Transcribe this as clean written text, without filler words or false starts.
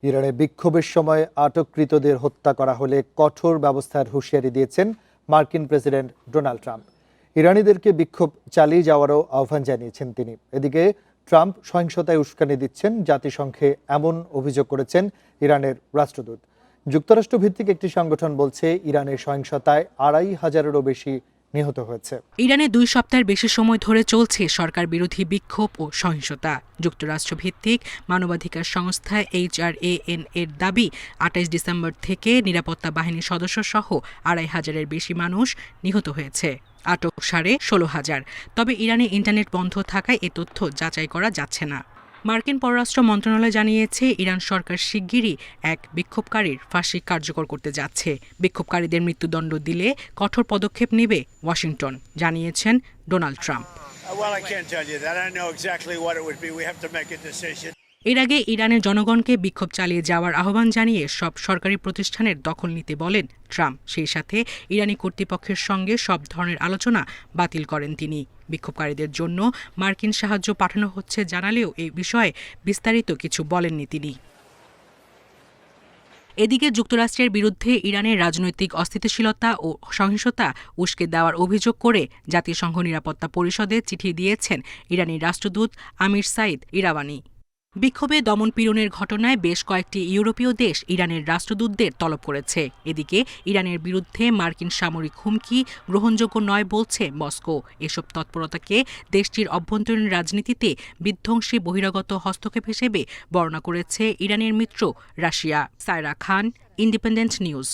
ইরানে বিক্ষোভের সময় আটককৃতদের হত্যা করা হলে কঠোর ব্যবস্থার হুঁশিয়ারি দিয়েছেন মার্কিন প্রেসিডেন্ট ডোনাল্ড ট্রাম্প। ইরানিদেরকে বিক্ষোভ চালিয়ে যাওয়ারও আহ্বান জানিয়েছেন তিনি। এদিকে ট্রাম্প সহিংসতায় উস্কানি দিচ্ছেন জাতিসংঘে এমন অভিযোগ করেছেন ইরানের রাষ্ট্রদূত। যুক্তরাষ্ট্র ভিত্তিক একটি সংগঠন বলছে ইরানের সহিংসতায় 2,500-এরও বেশি নিহত হয়েছে। ইরানে 2 সপ্তাহের বেশি সময় ধরে চলছে সরকার বিরোধী বিক্ষোভ ও সহিংসতা। যুক্তরাষ্ট্র ভিত্তিক মানবাধিকার সংস্থা HRAN এর দাবি 28 ডিসেম্বর থেকে নিরাপত্তা বাহিনীর সদস্য সহ 2,500-এর বেশি মানুষ নিহত হয়েছে। আটক 16,500। তবে ইরানে ইন্টারনেট বন্ধ থাকায় এ তথ্য যাচাই করা যাচ্ছে না। মার্কিন পররাষ্ট্র মন্ত্রণালয় জানিয়েছে ইরান সরকার শিগগিরই এক বিক্ষোভকারীর ফাঁসি কার্যকর করতে যাচ্ছে। বিক্ষোভকারীদের মৃত্যুদণ্ড দিলে কঠোর পদক্ষেপ নেবে ওয়াশিংটন, জানিয়েছেন ডোনাল্ড ট্রাম্প। এর আগে ইরানের জনগণকে বিক্ষোভ চালিয়ে যাওয়ার আহ্বান জানিয়ে সব সরকারি প্রতিষ্ঠানের দখল নিতে বলেন ট্রাম্প। সেই সাথে ইরানি কর্তৃপক্ষের সঙ্গে সব ধরনের আলোচনা বাতিল করেন তিনি। বিক্ষোভকারীদের জন্য মার্কিন সাহায্য পাঠানো হচ্ছে জানালেও এই বিষয়ে বিস্তারিত কিছু বলেননি তিনি। এদিকে যুক্তরাষ্ট্রের বিরুদ্ধে ইরানের রাজনৈতিক অস্থিতিশীলতা ও সহিংসতা উস্কে দেওয়ার অভিযোগ করে জাতিসংঘ নিরাপত্তা পরিষদে চিঠি দিয়েছেন ইরানি রাষ্ট্রদূত আমির সাইদ ইরাওয়ানি। বিক্ষোভে দমন-পীড়নের ঘটনায় বেশ কয়েকটি ইউরোপীয় দেশ ইরানের রাষ্ট্রদূতদের তলব করেছে। এদিকে ইরানের বিরুদ্ধে মার্কিন সামরিক হুমকি গ্রহণযোগ্য নয় বলছে মস্কো। এসব তৎপরতাকে দেশটির অভ্যন্তরীণ রাজনীতিতে বিধ্বংসী বহিরাগত হস্তক্ষেপ হিসেবে বর্ণনা করেছে ইরানের মিত্র রাশিয়া। সায়রা খান, ইন্ডিপেন্ডেন্ট নিউজ।